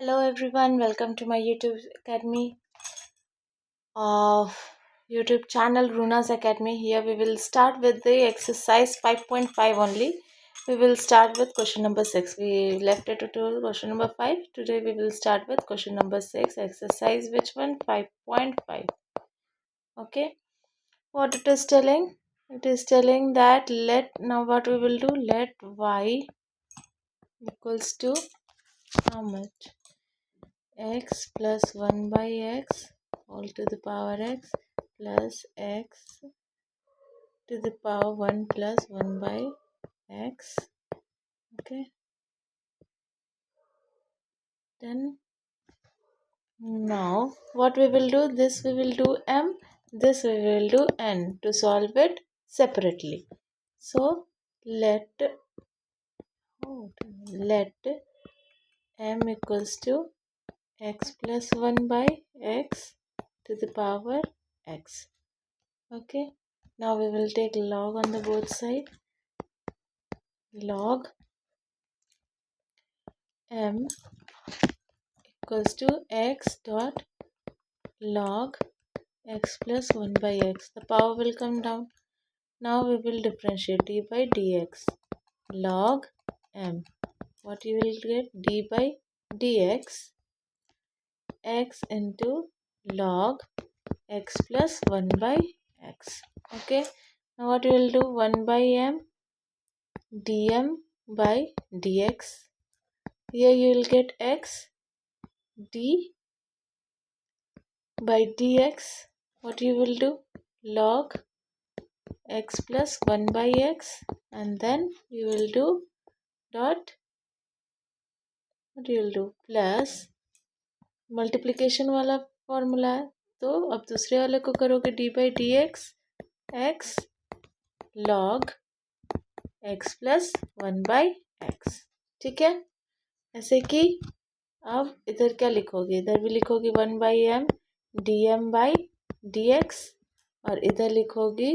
Hello everyone, welcome to my YouTube Academy of YouTube channel Runa's Academy. Here we will start with the exercise 5.5 only. We will start with question number 6. We left it to question number 5. Today we will start with question number 6. Exercise which one? 5.5. Okay. What it is telling? It is telling that now what we will do? Let y equals to how much? X plus 1 by x all to the power x plus x to the power 1 plus 1 by x. Okay, then now what we will do, this we will do m, this we will do n to solve it separately. So let m equals to x plus 1 by x to the power x. Okay, now we will take log on the both side. Log m equals to x dot log x plus 1 by x. The power will come down. Now we will differentiate d by dx. Log m. What you will get? D by dx x into log x plus 1 by x. Okay. Now what you will do? 1 by m dm by dx. Here you will get x d by dx. What you will do? Log x plus 1 by x, and then you will do dot, what you will do? Plus multiplication वाला formula है, तो अब दूसरे वाले को करोगे D by d x log x plus 1 by x. ठीक है, ऐसे कि अब इधर क्या लिखोगे? इधर भी लिखोगी 1 by m d m by d x, और इधर लिखोगी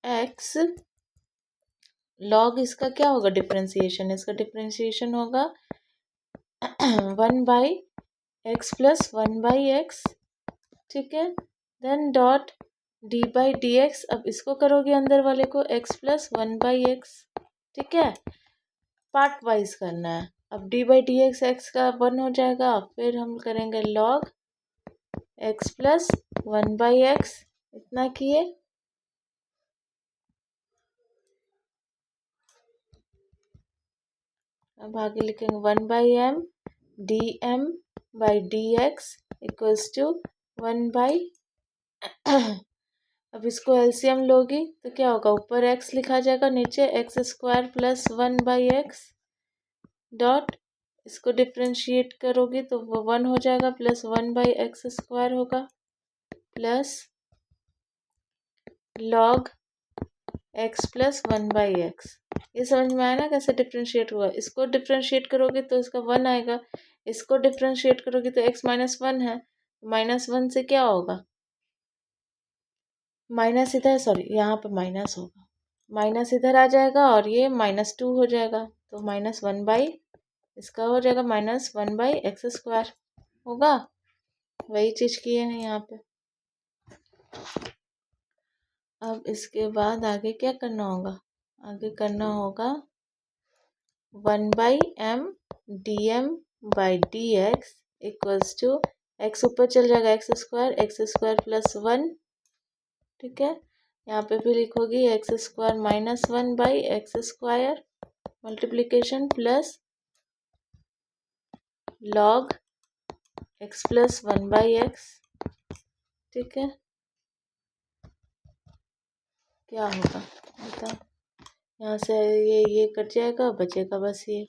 एक्स लॉग. इसका क्या होगा? डिफ्रेंसिएशन. इसका डिफ्रेंसिएशन होगा 1 by x plus 1 by x. ठीक है, then dot d by d x. अब इसको करोगे अंदर वाले को एक्स प्लस 1 बाई एक्स. ठीक है, पार्ट वाइज करना है. अब डी बाई डी एक्स का 1 हो जाएगा. फिर हम करेंगे log x plus 1 by x. इतना किए. अब आगे लिखेंगे 1 by m d m by d x equals to 1 by अब इसको एलसीएम लोगी तो क्या होगा? ऊपर एक्स लिखा जाएगा, नीचे x square plus 1 by x dot. इसको डिफ्रेंशिएट करोगी तो वो 1 हो जाएगा, प्लस 1 बाई एक्स स्क्वायर होगा, plus log x plus 1 by x. ये समझ में आया ना कैसे डिफ्रेंशिएट हुआ? इसको डिफ्रेंशिएट करोगे तो इसका 1 आएगा. इसको डिफ्रेंशिएट करोगे तो एक्स माइनस 1 है, माइनस 1 से क्या होगा? माइनस इधर, सॉरी यहाँ पे माइनस होगा, माइनस इधर आ जाएगा और ये -2 हो जाएगा. तो -1 बाई इसका हो जाएगा -1 बाई एक्स स्क्वायर होगा. वही चीज किए हैं यहाँ पे. अब इसके बाद आगे क्या करना होगा? आगे करना होगा 1 by m d m by d x equals to x ऊपर चल जाएगा, एक्स स्क्वायर प्लस 1. ठीक है, यहाँ पे भी लिखोगी x square minus 1 by x square multiplication plus log x plus 1 by x. ठीक है, क्या होगा बता? यहाँ से ये कट जाएगा, बचेगा बस ये.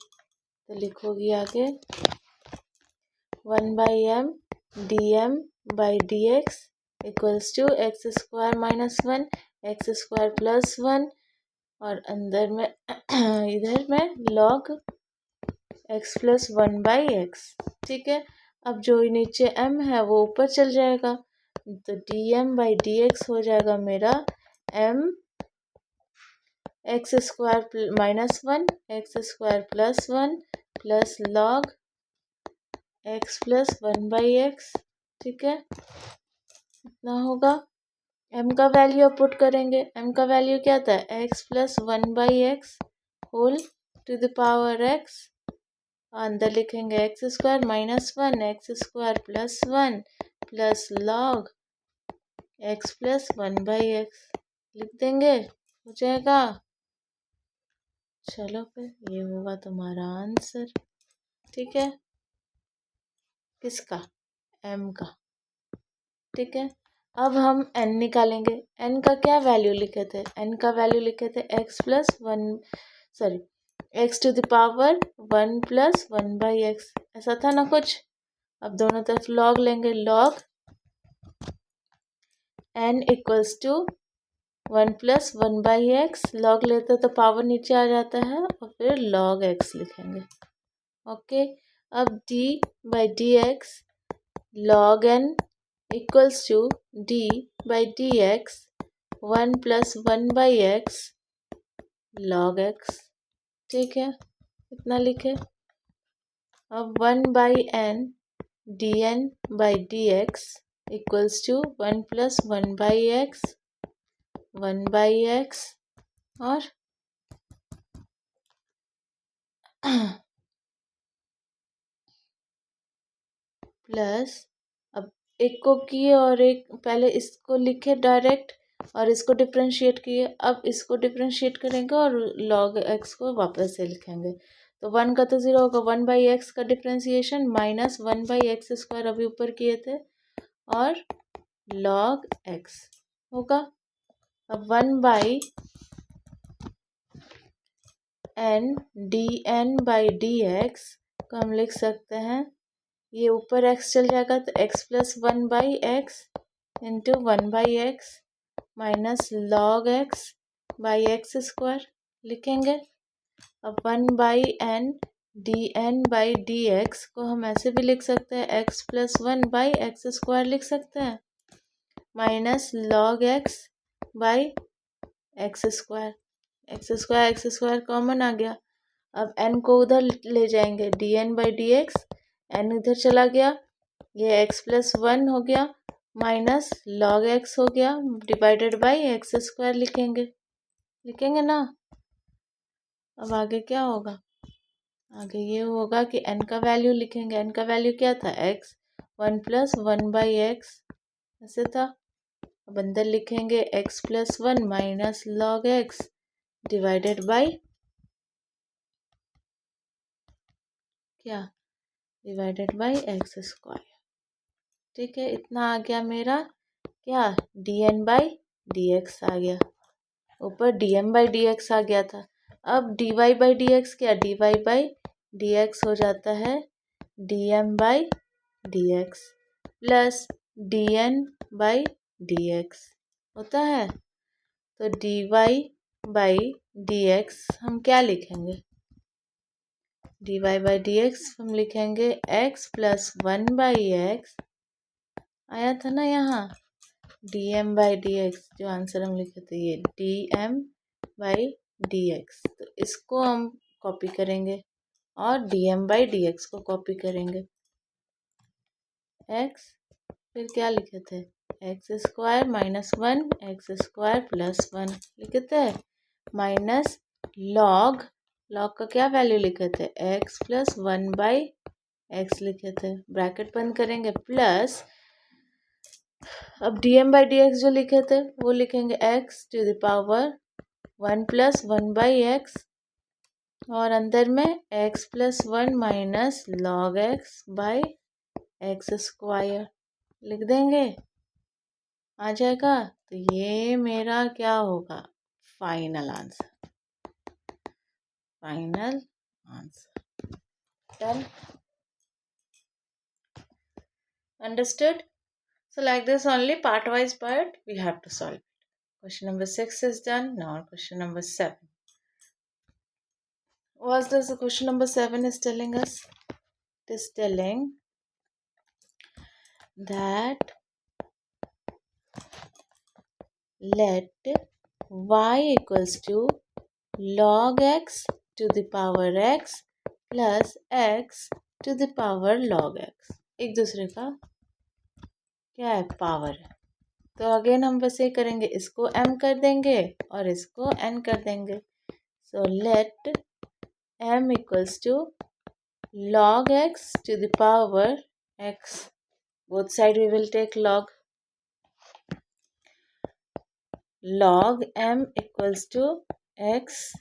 तो लिखोगी आगे 1 by m d m by d x equals to x square minus 1 x square plus 1, और अंदर में इधर में log x plus 1 by x. ठीक है, अब जो नीचे m है वो ऊपर चल जाएगा, तो d m by d x हो जाएगा मेरा m x square minus 1 x square plus 1 plus log x plus 1/x, ठीक है, इतना होगा। m का वैल्यू अब पुट करेंगे, m का वैल्यू क्या था, x plus 1/x whole to the power x, अंदर लिखेंगे x square minus 1 x square plus 1 plus log x plus 1/x लिख देंगे, हो जाएगा। चलो फिर ये होगा तुम्हारा आंसर, ठीक है, किसका, m का, ठीक है। अब हम n निकालेंगे, n का क्या वैल्यू लिखे थे, n का वैल्यू लिखे थे x plus 1, sorry x to the power 1 plus 1/x, ऐसा था ना कुछ। अब दोनों तरफ log लेंगे, log n equals to 1 plus 1/x, log लेते तो पावर नीचे आ जाता है और फिर log x लिखेंगे, ओके। अब d by d x log n equals to d by d x 1 plus 1/x log x, ठीक है, इतना लिखे। अब 1/n dn by d x equals to 1 plus 1/x 1/x और प्लस, अब एक को किए और एक पहले इसको लिखे डायरेक्ट और इसको डिफ्रेंशिएट किए, अब इसको डिफ्रेंशिएट करेंगे और log x को वापस से लिखेंगे। तो 1 का तो 0 होगा, 1/x का डिफ्रेंशिएशन माइनस 1/x स्क्वायर अभी ऊपर किए थे और log x होगा। अब 1/n dn by d x को हम लिख सकते हैं, ये ऊपर x चल जाएगा तो x plus 1/x into 1/x minus log x by x square लिखेंगे। अब 1/n dn by d x को हम ऐसे भी लिख सकते हैं, x प्लस 1/x स्क्वायर लिख सकते हैं minus log x by x square, x square common आ गया। अब n को उधर ले जाएंगे, dn by d x, n इधर चला गया, ये x प्लस 1 हो गया माइनस log x हो गया डिवाइडेड बाई एक्स स्क्वायर लिखेंगे, लिखेंगे ना। अब आगे क्या होगा, आगे ये होगा कि n का वैल्यू लिखेंगे, n का वैल्यू क्या था, x 1 प्लस 1/x ऐसे था। अब अंदर लिखेंगे x plus 1 minus log x divided by क्या, डिवाइडेड बाई एक्स स्क्वायर, ठीक है, इतना आ गया मेरा क्या, dn बाई डी एक्स आ गया, ऊपर dm बाई डी एक्स आ गया था। अब dy बाई डी एक्स क्या, dy बाई डी एक्स हो जाता है dm by d x plus dn by d x होता है। तो dy बाई डी एक्स हम क्या लिखेंगे, dy बाई डी एक्स हम लिखेंगे x प्लस 1/x, आया था ना यहाँ, dm बाई डी एक्स जो आंसर हम लिखे थे ये dm बाई डी एक्स, तो इसको हम कॉपी करेंगे और dm बाई डी एक्स को कॉपी करेंगे, x फिर क्या लिखे थे, x square minus 1 x square plus 1 लिखे थे माइनस log, log का क्या वैल्यू लिखे थे, x प्लस 1/x लिखे थे, ब्रैकेट बंद करेंगे प्लस, अब dm बाई डी एक्स जो लिखे थे वो लिखेंगे x to the power 1 plus 1/x और अंदर में x plus 1 minus log x by x square लिख देंगे, आ जाएगा। तो ये मेरा क्या होगा, final answer, final answer, done, understood? So like this only part wise part we have to solve it. Question number 6 is done. Now question number 7. What's this question number 7 is telling us? It is telling that let y equals to log x to the power x plus x to the power log x, एक दूसरे का क्या है, power है। तो again हम बस ये करेंगे, इसको m कर देंगे और इसको n कर देंगे। So let m equals to log x to the power x, both side we will take log m equals to x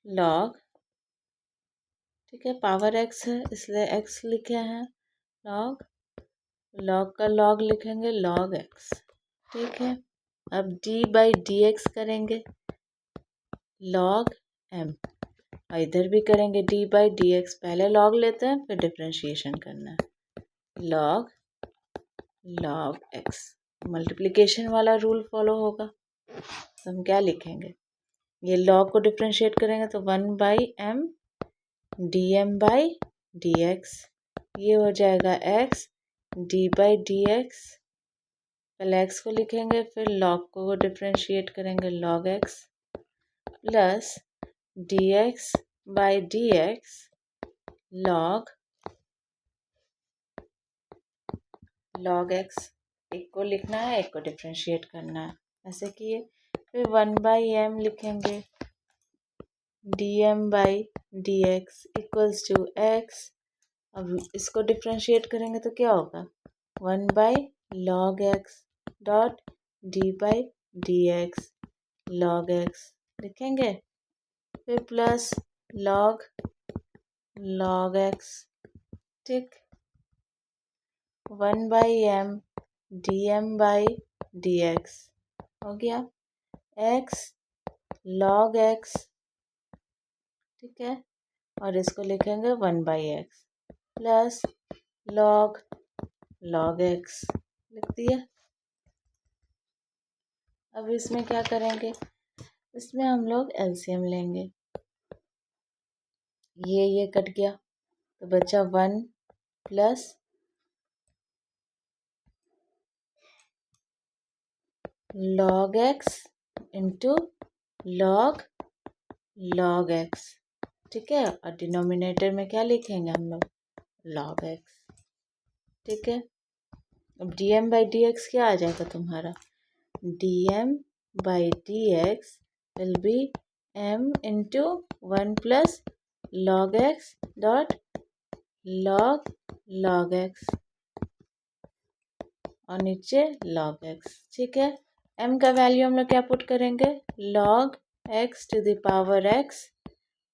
log, ठीक है, पावर x है इसलिए x लिखे हैं, log का log लिखेंगे log x, ठीक है। अब d बाई डी एक्स करेंगे log m, और इधर भी करेंगे d बाई डी एक्स, पहले log लेते हैं फिर डिफ्रेंशिएशन करना है, log x, मल्टीप्लिकेशन वाला रूल फॉलो होगा। तो हम क्या लिखेंगे, ये log को डिफ्रेंशिएट करेंगे तो 1 by m dm by d x, ये हो जाएगा x d by d x, पहले x को लिखेंगे फिर log को डिफ्रेंशिएट करेंगे log x plus dx by d x log x, एक को लिखना है एक को डिफ्रेंशिएट करना है, ऐसे किए। फिर 1 बाई m लिखेंगे dm by d x equals to x, अब इसको डिफ्रेंशिएट करेंगे तो क्या होगा, 1 by log x dot d by d x log x लिखेंगे, फिर प्लस log x, ठीक, 1 by m dm by d x हो गया x log x, ठीक है, और इसको लिखेंगे 1 by x plus log x लिख दिया। अब इसमें क्या करेंगे, इसमें हम लोग एलसीएम लेंगे, ये कट गया तो बचा 1 plus log x into log x, ठीक है, और डिनोमिनेटर में क्या लिखेंगे हम लोग log x, ठीक है। अब dm बाई डी एक्स क्या आ जाएगा तुम्हारा, dm by d x will be m into 1 plus log x dot log x और नीचे log x, ठीक है। m का वैल्यू हम लोग क्या पुट करेंगे, log x to the power x,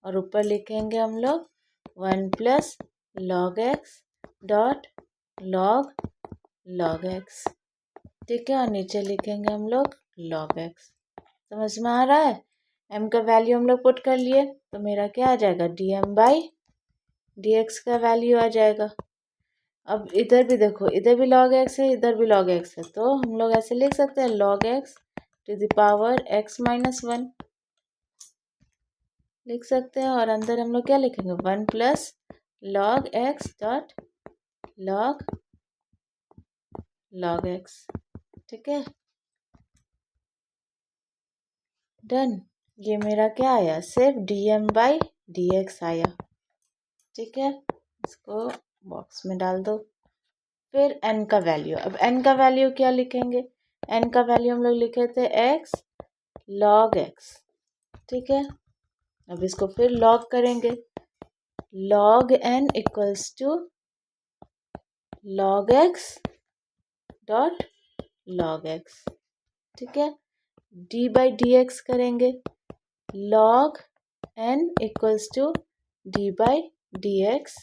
और ऊपर लिखेंगे हम लोग 1 plus log x dot log x, ठीक है, और नीचे लिखेंगे हम लोग log x। समझ में आ रहा है, m का वैल्यू हम लोग पुट कर लिए तो मेरा क्या आ जाएगा, dm बाई डी एक्स का वैल्यू आ जाएगा। अब इधर भी देखो, इधर भी log x है इधर भी log x है, तो हम लोग ऐसे लिख सकते हैं log x to the power x minus 1 लिख सकते हैं, और अंदर हम लोग क्या लिखेंगे 1 plus log x dot log x, ठीक है, डन। ये मेरा क्या आया, सिर्फ dm बाई डी एक्स आया, ठीक है, इसको बॉक्स में डाल दो। फिर n का वैल्यू, अब n का वैल्यू क्या लिखेंगे, n का वैल्यू हम लोग लिखे थे x log x, ठीक है। अब इसको फिर log करेंगे, log n equals to log x dot log x, ठीक है। d बाई डी एक्स करेंगे, log n equals to d by d x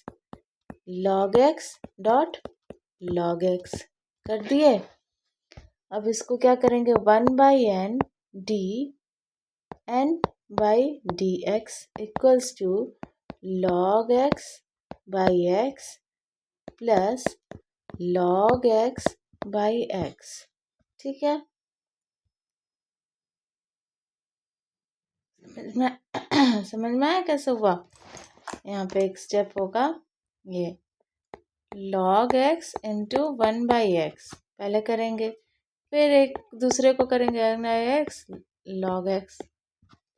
log x dot log x कर दिए। अब इसको क्या करेंगे, 1 by n by d x equals to log x by x plus log x by x, ठीक है। समझ में आया कैसे हुआ, यहाँ पे एक स्टेप होगा, ये log x into 1 by x पहले करेंगे, फिर एक दूसरे को करेंगे x log x,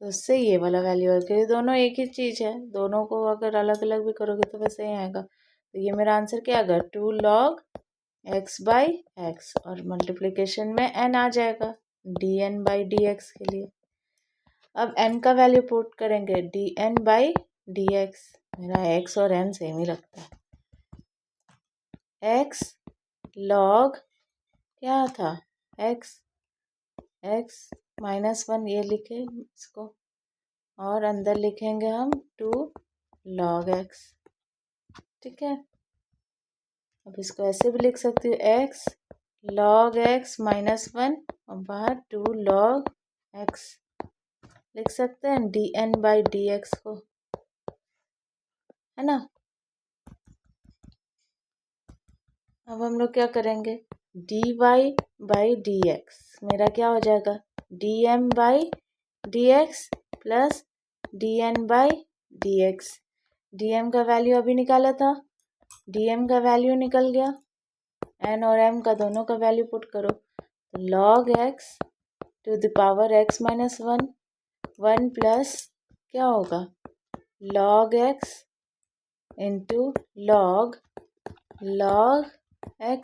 तो उससे ये वाला वैल्यू आएगा, क्योंकि दोनों एक ही चीज़ है, दोनों को अगर अलग अलग भी करोगे तो वैसे ही आएगा। तो ये मेरा आंसर क्या आएगा, 2 log x/x, और मल्टीप्लिकेशन में n आ जाएगा dn/dx के लिए। अब n का वैल्यू पुट करेंगे, dn/dx, मेरा x और n सेम ही लगता है। x log क्या था, x -1 ये लिखे इसको, और अंदर लिखेंगे हम 2 log x। ठीक है, अब इसको ऐसे भी लिख सकती हूँ, x log x -1 और बाहर 2 log x लिख सकते हैं, dn/dx को, है ना। अब हम लोग क्या करेंगे, dy/dx मेरा क्या हो जाएगा, dm/dx प्लस dn/dx। dm का वैल्यू अभी निकाला था, dm का वैल्यू निकल गया, n और m का दोनों का वैल्यू पुट करो, तो log x to the power x -1 1 plus क्या होगा, log x into log x,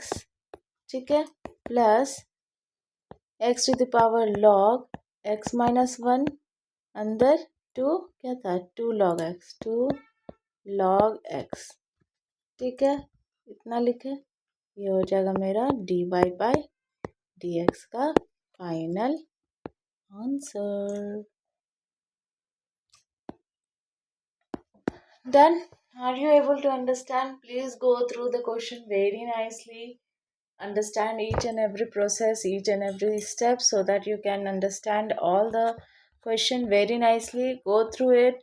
ठीक है, plus x to the power log x -1 अंदर 2 क्या था, 2 log x, 2 log x। ठीक है, इतना लिखे, ये हो जाएगा मेरा dy/dx का final answer. Done. Are you able to understand? Please go through the question very nicely. Understand each and every process, each and every step, so that you can understand all the question very nicely. Go through it.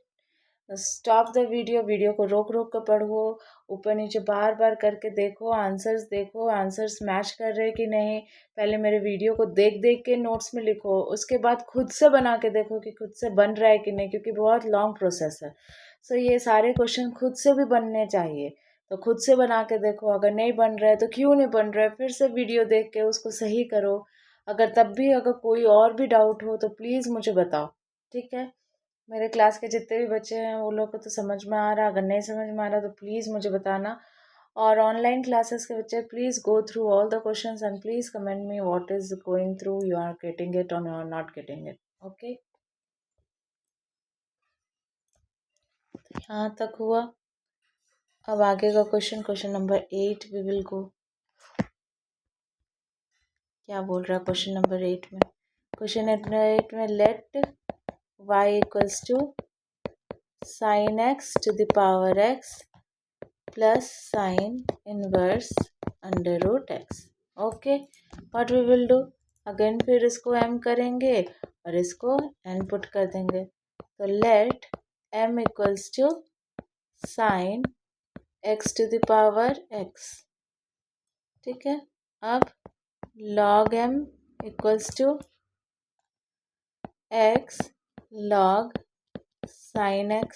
Stop the video को रोक रोक कर पढ़ो, ऊपर नीचे बार बार करके देखो, answers match कर रहे कि नहीं। पहले मेरे वीडियो को देख देख के नोट्स में लिखो, उसके बाद खुद से बना के देखो कि खुद से बन रहा है कि नहीं, क्योंकि बहुत लॉन्ग प्रोसेस है। सो ये सारे क्वेश्चन खुद से भी बनने चाहिए, तो खुद से बना के देखो। अगर नहीं बन रहा है तो क्यों नहीं बन रहा है, फिर से वीडियो देख के उसको सही करो। अगर कोई और भी डाउट हो तो प्लीज़ मुझे बताओ, ठीक है। मेरे क्लास के जितने भी बच्चे हैं वो लोग को तो समझ में आ रहा, अगर नहीं समझ में आ रहा तो प्लीज़ मुझे बताना। और ऑनलाइन क्लासेस के बच्चे please go through all the questions and please comment me what is going through, you are getting it और you are not getting it. Okay, यहाँ तक हुआ। अब आगे का question number 8 we will go. क्या बोल रहा है क्वेश्चन नंबर 8 में, क्वेश्चन नंबर 8 में let y equals to sin x to the power x plus sin inverse under root x। Okay, what we will do, again फिर इसको m करेंगे और इसको n पुट कर देंगे। तो let m equals to sin x to the power x। ठीक है, अब log m equals to x log sin x।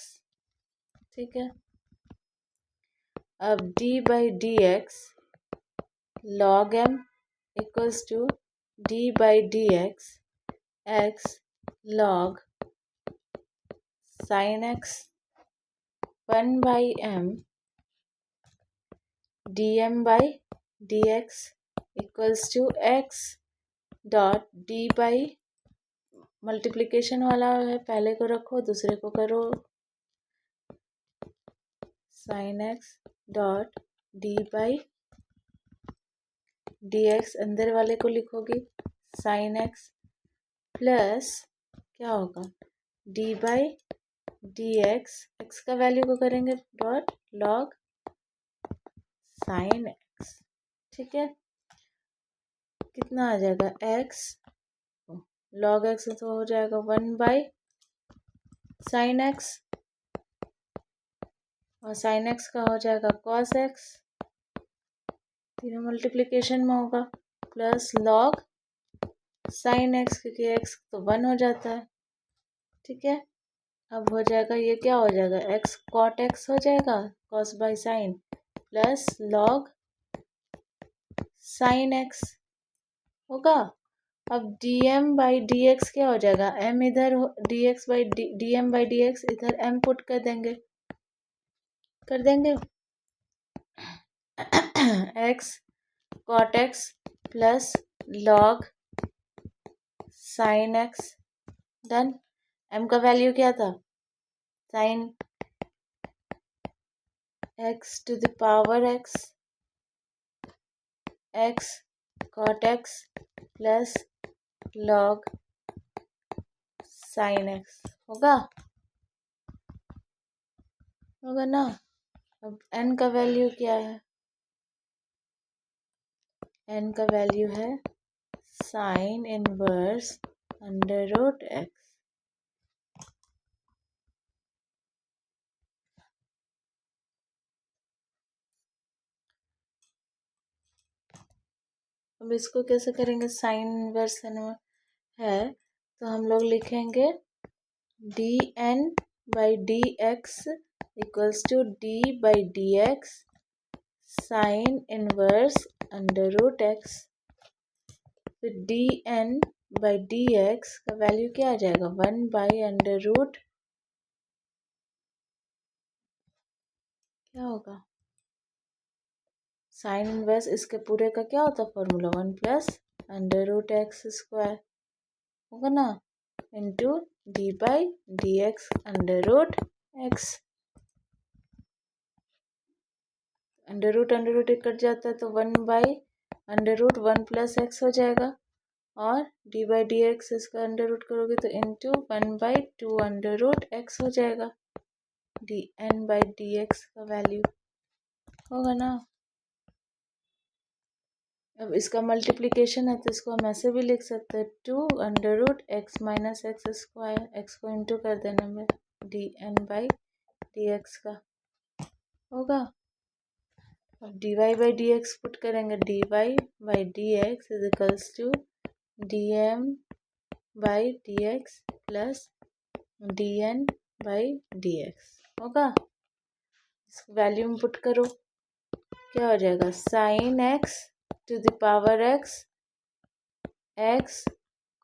ठीक है, अब d/dx log m equals to d/dx x log sin x 1/m dm/dx equals to x dot d by, multiplication वाला है, पहले को रखो दूसरे को करो, sin x dot d by dx, अंदर वाले को लिखोगे sin x प्लस क्या होगा d बाई dx, x का वैल्यू को करेंगे डॉट log sin x। ठीक है, कितना आ जाएगा x log x तो हो जाएगा 1 sin x, और sin x का हो जाएगा cos x, तीनों मल्टीप्लिकेशन में होगा, प्लस log sin x, क्योंकि x तो 1 हो जाता है। ठीक है, अब हो जाएगा, ये क्या हो जाएगा, x cot x हो जाएगा, cos by sine plus log sin x होगा, अब dm/dx क्या हो जाएगा, m इधर dm/dx इधर m पुट कर देंगे x cot x plus log sin x, done. m का वैल्यू क्या था, sin x to the power x cot x plus log sin x होगा ना। अब n का वैल्यू क्या है, n का वैल्यू है sin inverse under root x। अब इसको कैसे करेंगे, साइन इनवर्स है तो हम लोग लिखेंगे dn/dx equals to d/dx sine inverse under root x। फिर dn/dx का वैल्यू क्या आ जाएगा, 1/अंडर रूट क्या होगा, साइन इनवर्स इसके पूरे का क्या होता है फॉर्मूला, 1+√x² होगा ना, into d/dx under root x। Under root कट जाता है तो 1/√1+x हो जाएगा, और d/dx इसका अंडर रूट करोगे तो इंटू 1/2√x हो जाएगा। dn/dx का वैल्यू होगा ना। अब इसका मल्टीप्लिकेशन है तो इसको हम ऐसे भी लिख सकते हैं 2√x - x², x को इंटू कर देने में dn/dx का होगा। अब dy/dx पुट करेंगे, dy/dx is equals to dm/dx plus dn/dx होगा। इसको वैल्यू में पुट करो, क्या हो जाएगा, sine x to the power x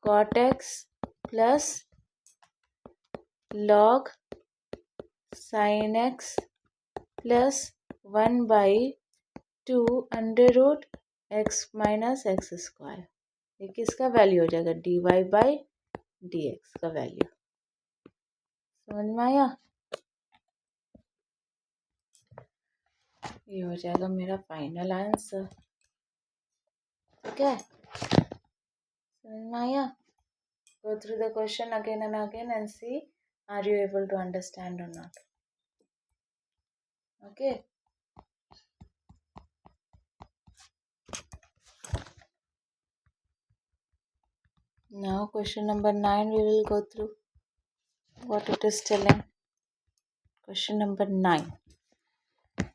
cot x plus log sin x plus 1/2√x - x²। ये किसका वैल्यू हो जाएगा, dy/dx का वैल्यू। समझ में आया, ये हो जाएगा मेरा फाइनल आंसर। ठीक है, समझ में आया। Go through the question again and again and see are you able to understand or not. Okay. Now question number 9 we will go through what it is telling. Question number 9.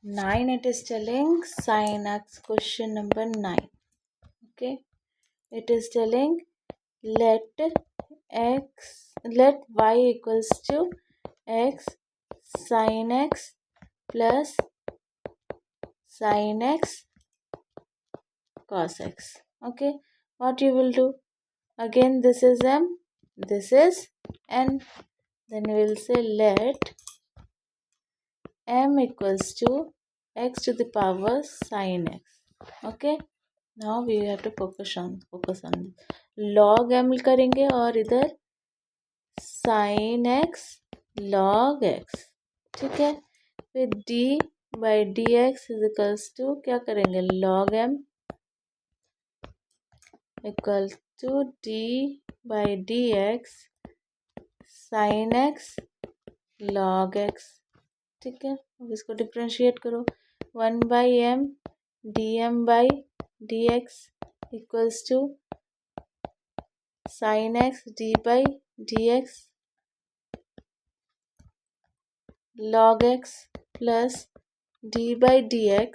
9 it is telling sin x. Question number 9. Okay. It is telling let y equals to x sin x plus sin x cos x. Okay, what you will do, again this is m, this is n, then we will say let m equals to x to the power sin x. Okay, now we have to focus on log m करेंगे और इधर sin x log x। ठीक है, फिर d/dx is equals to क्या करेंगे, log m equal to d/dx sin x log x। ठीक है, अब इसको डिफ्रेंशिएट करो, 1/m dm/dx equals to sin x d/dx log x plus d/dx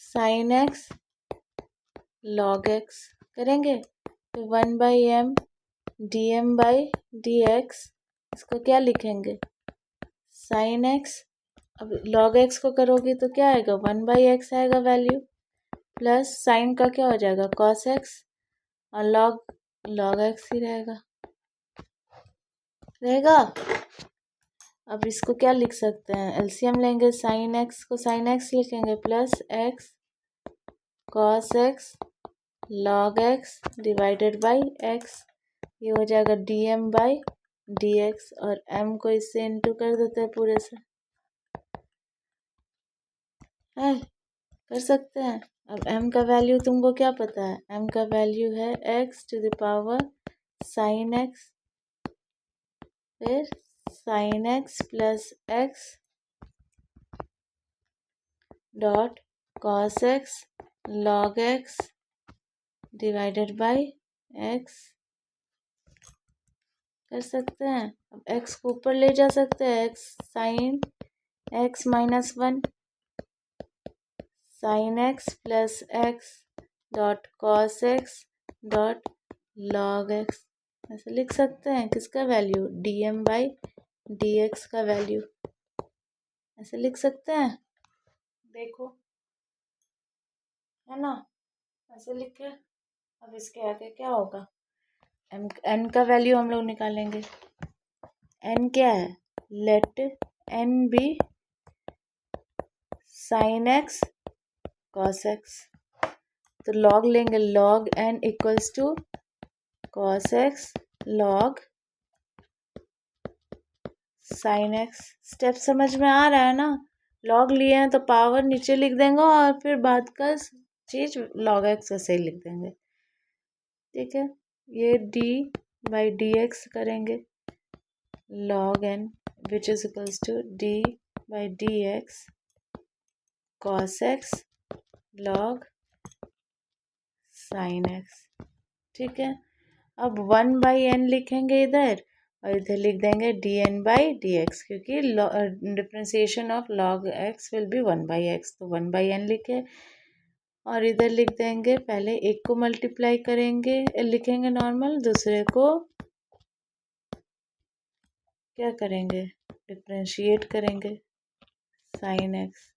sin x log x करेंगे, तो 1/m dm/dx इसको क्या लिखेंगे, sin x। अब log x को करोगे तो क्या आएगा, 1/x आएगा वैल्यू, प्लस साइन का क्या हो जाएगा cos x, और log x ही रहेगा। अब इसको क्या लिख सकते हैं, एलसीएम लेंगे, साइन एक्स को साइन एक्स लिखेंगे plus x cos x log x divided by x, ये हो जाएगा d m by d x, और m को इससे इंटू कर देते हैं पूरे से, है कर सकते हैं। अब m का वैल्यू तुमको क्या पता है, m का वैल्यू है x to the power sine x, फिर sine x plus x dot cos x log x divided by x, कर सकते हैं। अब x को ऊपर ले जा सकते हैं, x sine x minus 1 sine x plus x dot cos x dot log x, ऐसे लिख सकते हैं। किसका value, d m by d x का वैल्यू, ऐसे लिख सकते हैं। देखो है ना, ऐसे लिखे। अब इसके आगे क्या होगा, एन का वैल्यू हम लोग निकालेंगे। एन क्या है, let n be sine x cos x, तो लॉग लेंगे, log n equals to cos x log sine x. Step समझ में आ रहा है ना, लॉग लिए हैं तो पावर नीचे लिख देंगे और फिर बाद का चीज लॉग एक्स ऐसे ही लिख देंगे, ठीक है। ये डी बाई डी एक्स करेंगे, log n which is equals to d by d x cos x log sine x, ठीक है। अब 1/n लिखेंगे इधर, और इधर लिख देंगे dn बाई डी एक्स, क्योंकि differentiation of log x will be 1/x, तो 1/n लिखे, और इधर लिख देंगे, पहले एक को मल्टीप्लाई करेंगे लिखेंगे नॉर्मल, दूसरे को क्या करेंगे, डिफ्रेंशिएट करेंगे साइन एक्स,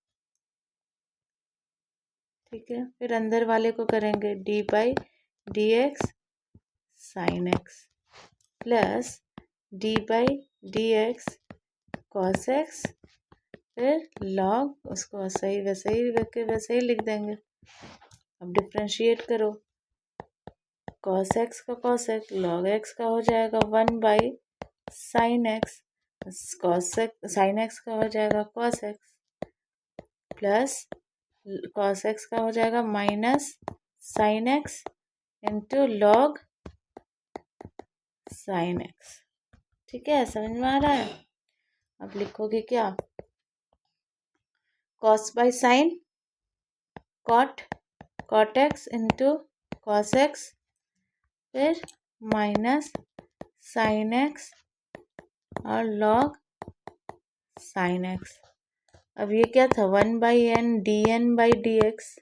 ठीक है। फिर अंदर वाले को करेंगे D by d x sine x plus D by d x cos x, फिर लॉग, उसको सही वैसे ही रख के वैसे ही लिख देंगे। अब डिफ्रेंशिएट करो, कॉस एक्स का कॉस एक्स लॉग एक्स का हो जाएगा 1 sine x, cos x sine x का हो जाएगा cos x, plus cos x का हो जाएगा minus sine x into log sine x, ठीक है। समझ में आ रहा है। अब लिखोगे क्या, cos by sine cot x into cos x, फिर माइनस साइन एक्स और लॉग साइन एक्स। अब ये क्या था, 1/n d n by d x,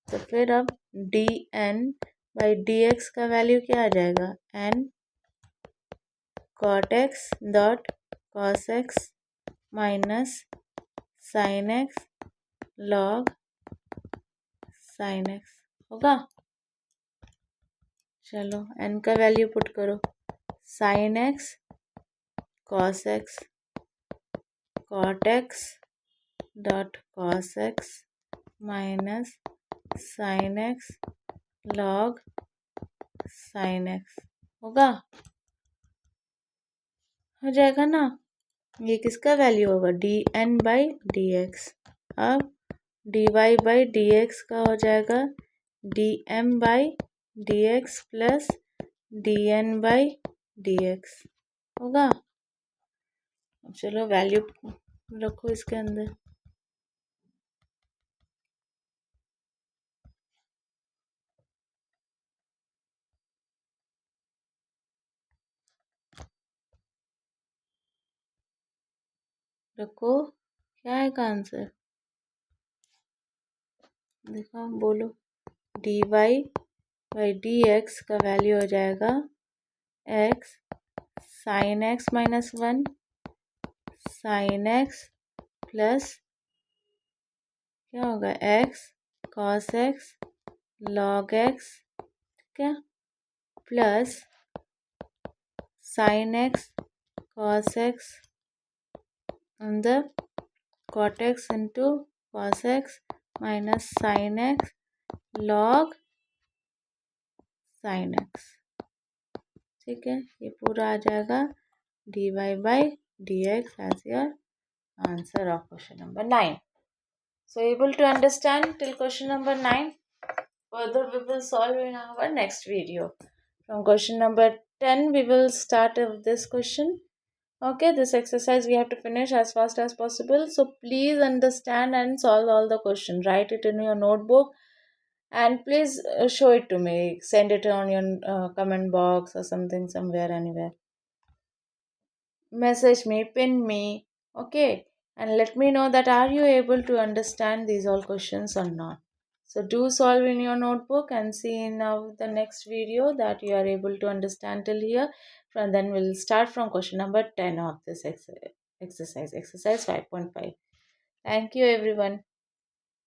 तो फिर अब d n by d x का वैल्यू क्या आ जाएगा, n cot x dot cos x minus sine x log sine x होगा। चलो एन का वैल्यू पुट करो, sine x cos x cot x dot cos x minus sine x log sine x होगा, हो जाएगा ना। ये किसका वैल्यू होगा, d n by d x. अब d y by d x का हो जाएगा d m by d x plus d n by d x होगा। अब चलो वैल्यू रखो इसके अंदर, रखो, क्या आएगा आंसर, देखो बोलो, d y by d x का वैल्यू हो जाएगा x sine x minus 1 sine x plus क्या होगा x cos x log x, ठीक है। plus sin x cos x and the cot x into cos x minus sin x log sin x. ठीक है, ये पूरा आ जाएगा dy by dx as your answer of question number 9. So able to understand till question number 9. Further we will solve in our next video. From question number 10 we will start with this question. Okay, this exercise we have to finish as fast as possible. So please understand and solve all the questions. Write it in your notebook and please show it to me. Send it on your comment box or something, somewhere, anywhere. Message me, pin me, okay, and let me know that are you able to understand these all questions or not. So do solve in your notebook and see in now the next video that you are able to understand till here. From then we'll start from question number 10 of this exercise 5.5. Thank you everyone.